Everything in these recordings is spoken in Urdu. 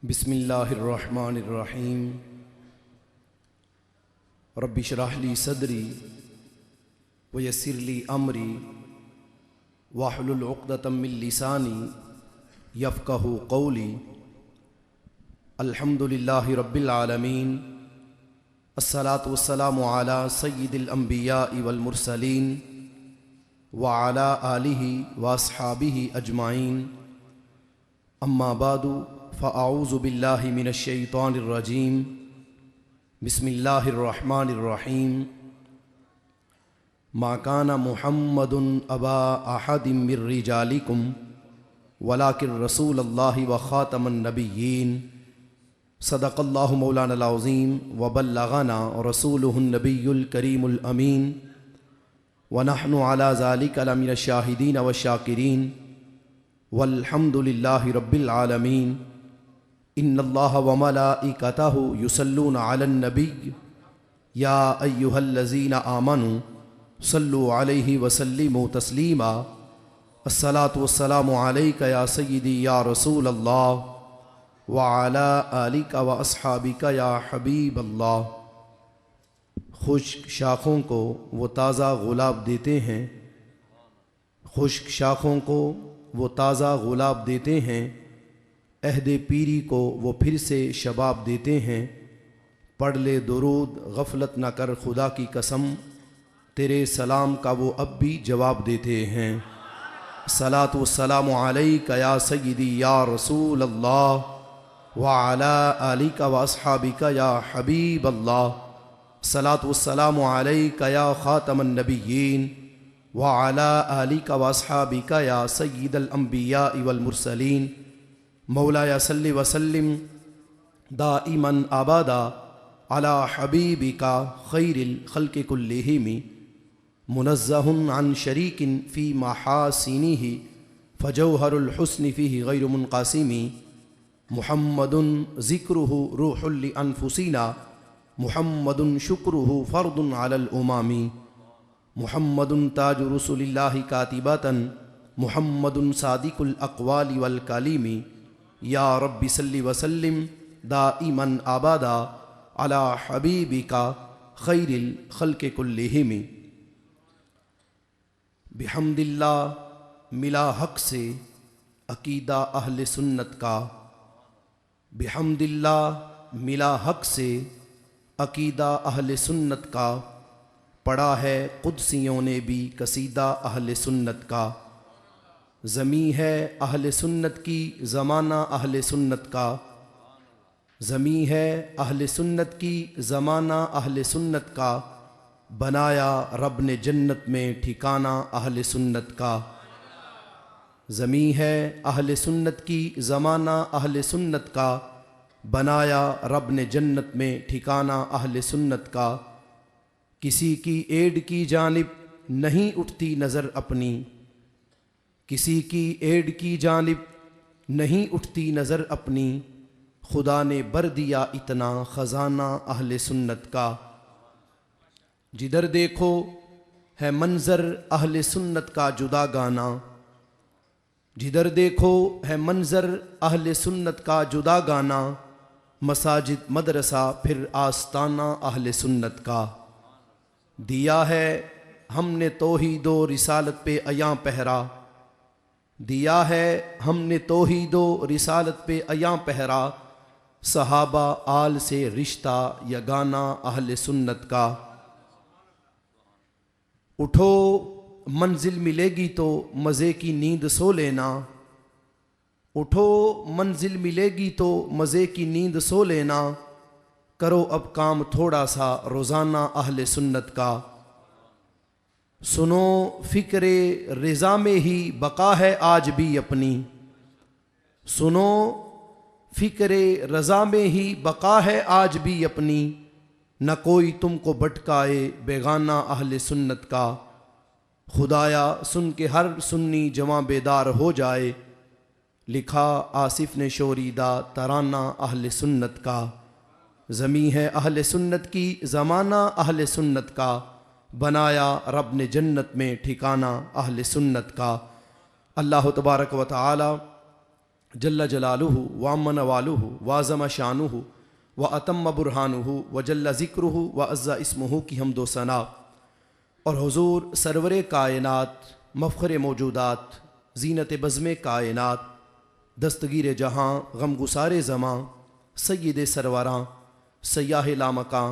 بسم اللہ الرحمن الرحیم رب اشرح لی صدری ویسر لی امری واحلل عقدۃ من لسانی یفقہوا قولی۔ الحمد للہ رب العالمین، الصلاۃ والسلام علی سید الانبیاء والمرسلین وعلی آلہ واصحابہ اجمعین، اما بعد فاعوذ باللہ من الشیطان الرجیم، بسم اللہ الرحمن الرحیم۔ ما کان محمد ابا احد من رجالکم ولکن رسول اللہ وخاتم النبیین، صدق اللہ مولانا العظیم وبلغنا رسولہ النبی الکریم الامین، ونحن علی ذلک لمن الشاہدین والشاکرین، والحمد للہ رب العالمین۔ ان اللہ وملائکتہ یصلون علی النبی یا ایہا الذین آمنوا صلوا علیہ وسلموا تسلیما۔ الصلاۃ والسلام علیک یا سیدی یا رسول اللہ وعلی آلک واصحابک یا حبیب اللہ۔ خشک شاخوں کو وہ تازہ گلاب دیتے ہیں، خشک شاخوں کو وہ تازہ گلاب دیتے ہیں، عہد پیری کو وہ پھر سے شباب دیتے ہیں۔ پڑھ لے درود غفلت نہ کر خدا کی قسم، تیرے سلام کا وہ اب بھی جواب دیتے ہیں۔ الصلاۃ والسلام علیک یا سیدی یا رسول اللہ وعلی آلک واصحابک یا حبیب اللہ۔ الصلاۃ والسلام علیک یا خاتم النبیین وعلی آلک واصحابک یا سید الانبیاء والمرسلین، مولایا صلی وسلم دائما ابدا علی حبیبک خیر الخلق کلہم، منزہ عن شریک فی محاسنہ فجوہر الحسن فیہ غیر منقسم، محمد ذکرہ روح لانفسنا محمد شکرہ فرض علی الامم، محمد تاج رسول اللہ کاتبۃ محمد صادق الاقوال والکلم، یا رب صلی وسلم دائما ابدا علی حبیبک خیر الخلق کلہم۔ بحمد اللہ ملا حق سے عقیدہ اہل سنت کا، بحمد اللہ ملا حق سے عقیدہ اہل سنت کا، پڑھا ہے قدسیوں نے بھی قصیدہ اہل سنت کا۔ زمیں ہے اہل سنت کی زمانہ اہل سنت کا، زمیں ہے اہل سنت کی زمانہ اہل سنت کا، بنایا رب نے جنت میں ٹھکانہ اہل سنت کا۔ زمیں ہے اہل سنت کی زمانہ اہل سنت کا، بنایا رب نے جنت میں ٹھکانہ اہل سنت کا۔ کسی کی ایڈ کی جانب نہیں اٹھتی نظر اپنی، کسی کی ایڈ کی جانب نہیں اٹھتی نظر اپنی، خدا نے بر دیا اتنا خزانہ اہل سنت کا۔ جدھر دیکھو ہے منظر اہل سنت کا جدا گانا، جدھر دیکھو ہے منظر اہل سنت کا جدا گانا، مساجد مدرسہ پھر آستانہ اہل سنت کا۔ دیا ہے ہم نے توحید و رسالت پہ عیاں پہرا، دیا ہے ہم نے توحید و رسالت پہ عیاں پہرا، صحابہ آل سے رشتہ یگانہ اہل سنت کا۔ اٹھو منزل ملے گی تو مزے کی نیند سو لینا، اٹھو منزل ملے گی تو مزے کی نیند سو لینا، کرو اب کام تھوڑا سا روزانہ اہل سنت کا۔ سنو فکر رضا میں ہی بقا ہے آج بھی اپنی، سنو فکر رضا میں ہی بقا ہے آج بھی اپنی، نہ کوئی تم کو بھٹکائے بیگانہ اہل سنت کا۔ خدایا سن کے ہر سنی جواں بیدار ہو جائے، لکھا آصف نے شوریدہ ترانہ اہل سنت کا۔ زمیں ہے اہل سنت کی زمانہ اہل سنت کا، بنایا رب نے جنت میں ٹھکانہ اہل سنت کا۔ اللہ تبارک و تعالی جل جلالہ وعم نوالہ وعظم شانہ واتم برہانہ وجل ذکرہ وعز اسمہ کی حمد و ثنا، اور حضور سرور کائنات، مفخر موجودات، زینت بزم کائنات، دستگیر جہاں، غم گسار زماں، سید سروراں، سیاہ لامکاں،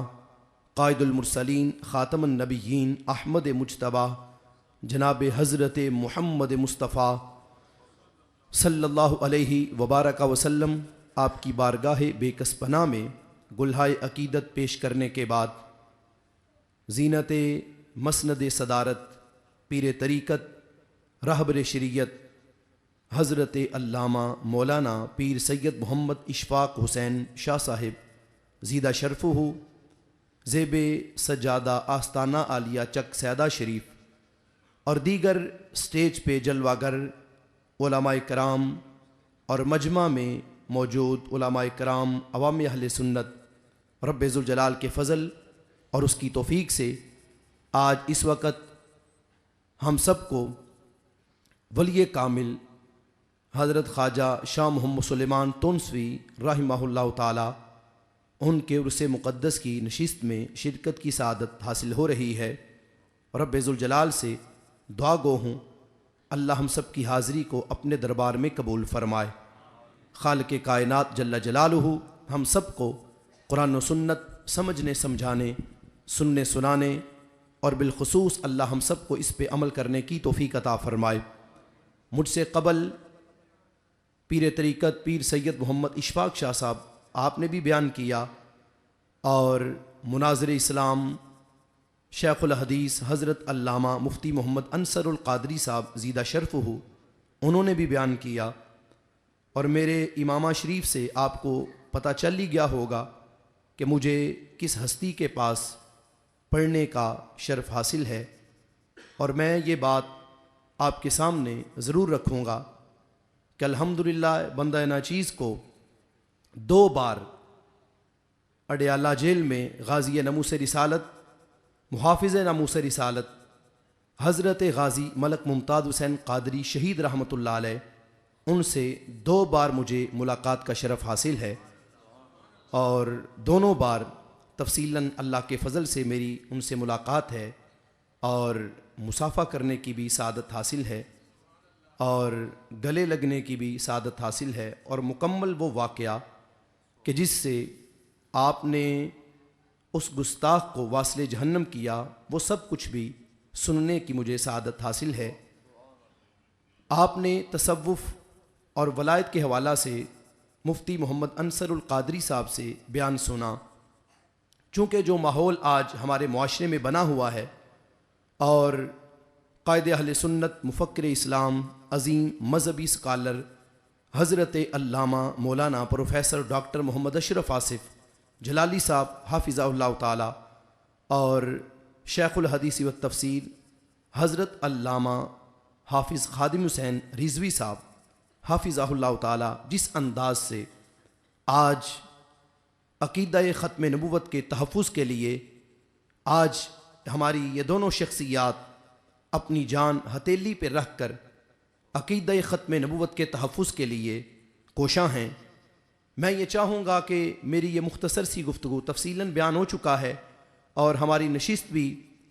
قائد المرسلین، خاتم النبیین، احمد مجتبیٰ، جناب حضرت محمد مصطفیٰ صلی اللہ علیہ وبارک وسلم، آپ کی بارگاہ بے کس پناہ میں گلہائے عقیدت پیش کرنے کے بعد زینت مسند صدارت پیر طریقت رہبر شریعت حضرت علامہ مولانا پیر سید محمد اشفاق حسین شاہ صاحب زیدہ شرفہ زیب سجادہ آستانہ عالیہ چک سیدہ شریف اور دیگر سٹیج پہ جلوہ گر علماء کرام اور مجمع میں موجود علماء کرام، عوام اہل سنت، رب ذوالجلال کے فضل اور اس کی توفیق سے آج اس وقت ہم سب کو ولی کامل حضرت خواجہ شاہ محمد سلیمان تونسوی رحمہ اللہ تعالی ان کے عرص مقدس کی نشست میں شرکت کی سعادت حاصل ہو رہی ہے۔ رب ذوالجلال سے دعا گو ہوں اللہ ہم سب کی حاضری کو اپنے دربار میں قبول فرمائے۔ خالق کائنات جل جلالہ ہم سب کو قرآن و سنت سمجھنے سمجھانے، سننے سنانے اور بالخصوص اللہ ہم سب کو اس پہ عمل کرنے کی توفیق عطا فرمائے۔ مجھ سے قبل پیر طریقت پیر سید محمد اشفاق شاہ صاحب آپ نے بھی بیان کیا، اور مناظر اسلام شیخ الحدیث حضرت علامہ مفتی محمد انصر القادری صاحب زیدہ شرفہ انہوں نے بھی بیان کیا، اور میرے امامہ شریف سے آپ کو پتہ چل ہی گیا ہوگا کہ مجھے کس ہستی کے پاس پڑھنے کا شرف حاصل ہے، اور میں یہ بات آپ کے سامنے ضرور رکھوں گا کہ الحمدللہ بندہ ناچیز کو 2 بار اڈیالہ جیل میں غازی ناموس رسالت، محافظ ناموس رسالت حضرت غازی ملک ممتاز حسین قادری شہید رحمۃ اللہ علیہ، ان سے 2 بار مجھے ملاقات کا شرف حاصل ہے، اور دونوں بار تفصیلاً اللہ کے فضل سے میری ان سے ملاقات ہے اور مصافحہ کرنے کی بھی سعادت حاصل ہے، اور گلے لگنے کی بھی سعادت حاصل ہے، اور مکمل وہ واقعہ کہ جس سے آپ نے اس گستاخ کو واصل جہنم کیا، وہ سب کچھ بھی سننے کی مجھے سعادت حاصل ہے۔ آپ نے تصوف اور ولایت کے حوالہ سے مفتی محمد انصر القادری صاحب سے بیان سنا۔ چونکہ جو ماحول آج ہمارے معاشرے میں بنا ہوا ہے، اور قائد اہل سنت، مفکر اسلام، عظیم مذہبی اسکالر حضرت علامہ مولانا پروفیسر ڈاکٹر محمد اشرف آصف جلالی صاحب حافظہ اللہ تعالی، اور شیخ الحدیث و تفسیر حضرت علامہ حافظ خادم حسین رضوی صاحب حافظہ اللہ تعالی جس انداز سے آج عقیدہ ختم نبوت کے تحفظ کے لیے آج ہماری یہ دونوں شخصیات اپنی جان ہتھیلی پہ رکھ کر عقیدہ ختم نبوت کے تحفظ کے لیے کوشاں ہیں، میں یہ چاہوں گا کہ میری یہ مختصر سی گفتگو تفصیلاً بیان ہو چکا ہے، اور ہماری نشست بھی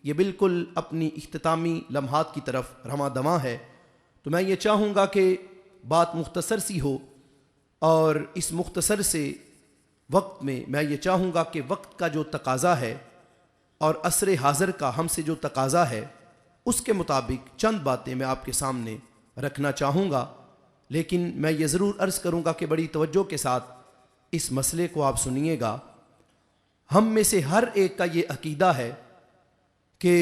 یہ بالکل اپنی اختتامی لمحات کی طرف رواں دواں ہے، تو میں یہ چاہوں گا کہ بات مختصر سی ہو، اور اس مختصر سے وقت میں یہ چاہوں گا کہ وقت کا جو تقاضا ہے اور عصر حاضر کا ہم سے جو تقاضا ہے اس کے مطابق چند باتیں میں آپ کے سامنے رکھنا چاہوں گا، لیکن میں یہ ضرور عرض کروں گا کہ بڑی توجہ کے ساتھ اس مسئلے کو آپ سنیے گا۔ ہم میں سے ہر ایک کا یہ عقیدہ ہے کہ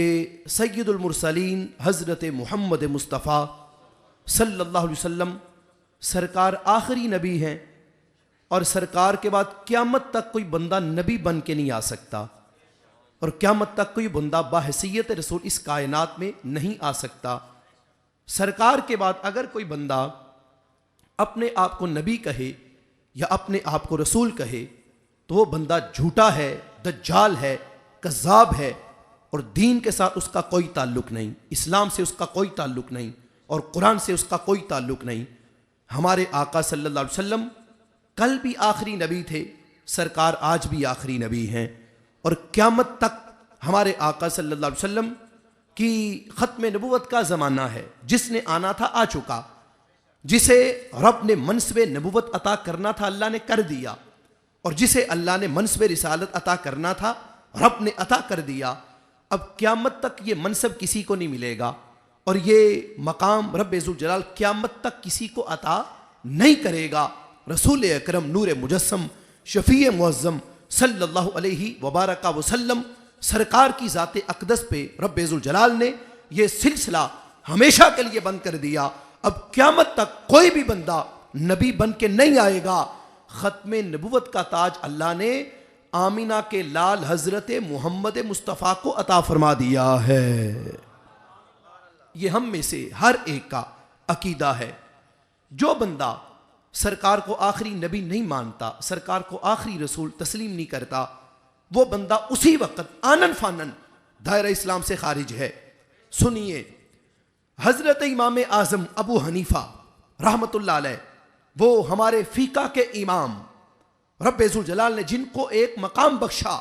سید المرسلین حضرت محمد مصطفیٰ صلی اللہ علیہ وسلم سرکار آخری نبی ہیں، اور سرکار کے بعد قیامت تک کوئی بندہ نبی بن کے نہیں آ سکتا، اور قیامت تک کوئی بندہ باحیثیت رسول اس کائنات میں نہیں آ سکتا۔ سرکار کے بعد اگر کوئی بندہ اپنے آپ کو نبی کہے یا اپنے آپ کو رسول کہے تو وہ بندہ جھوٹا ہے، دجال ہے، کذاب ہے، اور دین کے ساتھ اس کا کوئی تعلق نہیں، اسلام سے اس کا کوئی تعلق نہیں، اور قرآن سے اس کا کوئی تعلق نہیں۔ ہمارے آقا صلی اللہ علیہ وسلم کل بھی آخری نبی تھے، سرکار آج بھی آخری نبی ہیں، اور قیامت تک ہمارے آقا صلی اللہ علیہ وسلم کی ختم نبوت کا زمانہ ہے۔ جس نے آنا تھا آ چکا، جسے رب نے منصب نبوت عطا کرنا تھا اللہ نے کر دیا، اور جسے اللہ نے منصب رسالت عطا کرنا تھا رب نے عطا کر دیا۔ اب قیامت تک یہ منصب کسی کو نہیں ملے گا، اور یہ مقام رب ذوالجلال قیامت تک کسی کو عطا نہیں کرے گا۔ رسول اکرم نور مجسم شفیع معظم صلی اللہ علیہ وبارک وسلم سرکار کی ذات اقدس پہ رب ذوالجلال نے یہ سلسلہ ہمیشہ کے لیے بند کر دیا۔ اب قیامت تک کوئی بھی بندہ نبی بن کے نہیں آئے گا۔ ختم نبوت کا تاج اللہ نے آمینہ کے لال حضرت محمد مصطفیٰ کو عطا فرما دیا ہے۔ یہ ہم میں سے ہر ایک کا عقیدہ ہے۔ جو بندہ سرکار کو آخری نبی نہیں مانتا، سرکار کو آخری رسول تسلیم نہیں کرتا، وہ بندہ اسی وقت آنن فانن دائرہ اسلام سے خارج ہے۔ سنیے، حضرت امام اعظم ابو حنیفہ رحمت اللہ علیہ، وہ ہمارے فقہ کے امام، رب ذوالجلال نے جن کو ایک مقام بخشا،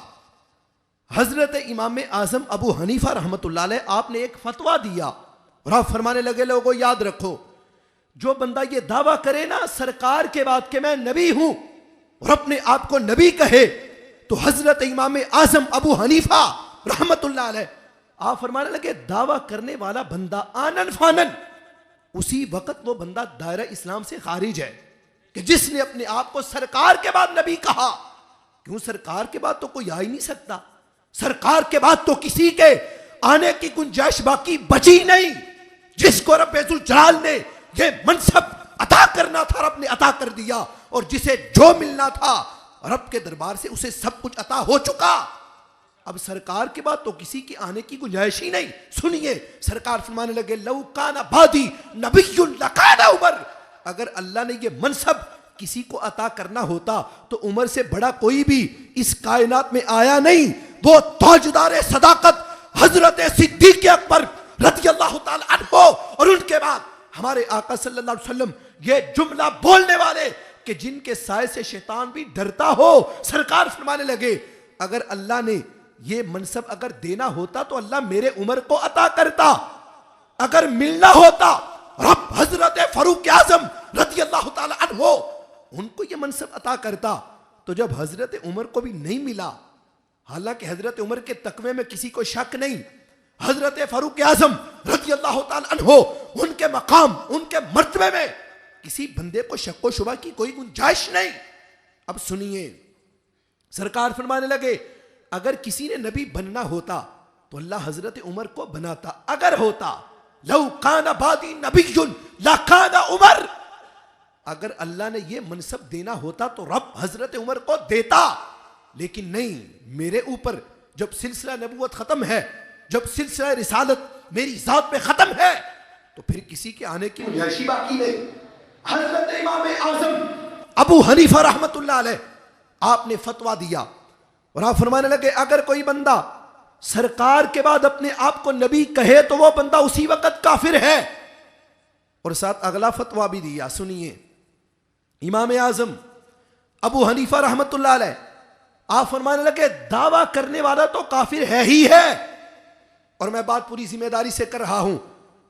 حضرت امام اعظم ابو حنیفہ رحمت اللہ علیہ، آپ نے ایک فتویٰ دیا اور آپ فرمانے لگے لوگوں یاد رکھو، جو بندہ یہ دعویٰ کرے نا سرکار کے بعد کہ میں نبی ہوں اور اپنے آپ کو نبی کہے، تو حضرت امام اعظم ابو حنیفہ رحمت اللہ علیہ آپ فرمانے لگے دعویٰ کرنے والا بندہ آنن فانن اسی وقت وہ بندہ دائرہ اسلام سے خارج ہے کہ جس نے اپنے آپ کو سرکار کے بعد نبی کہا۔ کیوں؟ سرکار کے بعد تو کوئی آ ہی نہیں سکتا، سرکار کے بعد تو کسی کے آنے کی گنجائش باقی بچی نہیں۔ جس کو رب ذوالجلال نے یہ منصب عطا کرنا تھا رب نے عطا کر دیا، اور جسے جو ملنا تھا رب کے دربار سے اسے سب کچھ عطا ہو چکا۔ اب سرکار کے بعد تو کسی کی آنے کی گنجائش ہی نہیں۔ سنیے، سرکار فرمانے لگے لو کان بعدی نبی لکان عمر، اگر اللہ نے یہ منصب کسی کو عطا کرنا ہوتا تو عمر سے بڑا کوئی بھی اس کائنات میں آیا نہیں۔ وہ تاجدار صداقت حضرت صدیق اکبر رضی اللہ تعالی عنہ، اور ان کے بعد ہمارے آقا صلی اللہ علیہ وسلم یہ جملہ بولنے والے کہ جن کے سائے سے شیطان بھی ڈرتا ہو، سرکار فرمانے لگے اگر اللہ نے یہ منصب اگر دینا ہوتا تو اللہ میرے عمر کو عطا کرتا، اگر ملنا ہوتا رب حضرت فاروق اعظم رضی اللہ تعالی عنہ ان کو یہ منصب عطا کرتا۔ تو جب حضرت عمر کو بھی نہیں ملا، حالانکہ حضرت عمر کے تقوی میں کسی کو شک نہیں، حضرت فاروق اعظم رضی اللہ تعالی عنہ ان کے مقام ان کے مرتبے میں کسی بندے کو شک و شبہ کی کوئی گنجائش نہیں۔ اب سنیے، سرکار فرمانے لگے اگر کسی نے نبی بننا ہوتا تو اللہ حضرت عمر کو بناتا، اگر ہوتا لو کان بعدی نبی لکان عمر، اگر اللہ نے یہ منصب دینا ہوتا تو رب حضرت عمر کو دیتا، لیکن نہیں، میرے اوپر جب سلسلہ نبوت ختم ہے، جب سلسلہ رسالت میری ذات پہ ختم ہے، تو پھر کسی کے آنے کی گنجائش باقی نہیں۔ حضرت امام اعظم ابو حنیفہ رحمت اللہ علیہ آپ نے فتویٰ دیا اور آپ فرمانے لگے اگر کوئی بندہ سرکار کے بعد اپنے آپ کو نبی کہے تو وہ بندہ اسی وقت کافر ہے، اور ساتھ اگلا فتویٰ بھی دیا۔ سنیے، امام اعظم ابو حنیفہ رحمت اللہ علیہ آپ فرمانے لگے دعویٰ کرنے والا تو کافر ہے ہی ہے، اور میں بات پوری ذمہ داری سے کر رہا ہوں،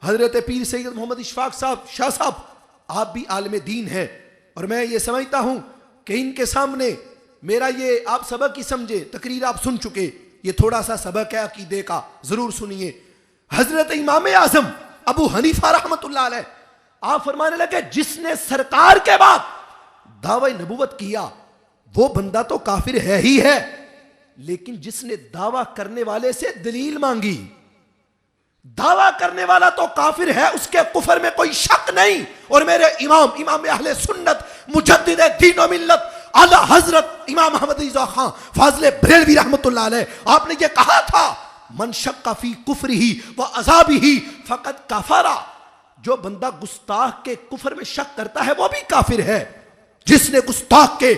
حضرت پیر سید محمد اشفاق صاحب شاہ صاحب آپ بھی عالم دین ہیں، اور میں یہ سمجھتا ہوں کہ ان کے سامنے میرا یہ آپ سبق ہی سمجھے، تقریر آپ سن چکے، یہ تھوڑا سا سبق ہے عقیدے کا، ضرور سنیے۔ حضرت امام اعظم ابو حنیفہ رحمت اللہ علیہ آپ فرمانے لگے جس نے سرکار کے بعد دعوی نبوت کیا وہ بندہ تو کافر ہے ہی ہے، لیکن جس نے دعویٰ کرنے والے سے دلیل مانگی، دعویٰ کرنے والا تو کافر ہے، اس کے کفر میں کوئی شک نہیں۔ اور میرے امام اہل سنت مجدد دین و ملت اعلی حضرت امام محمد رضا خان فاضل بریلوی رحمت اللہ علیہ آپ نے یہ کہا تھا من شک فی کفرہ و عذابہ فقد کفر، جو بندہ گستاخ کے کفر میں شک کرتا ہے وہ بھی کافر ہے۔ جس نے گستاخ کے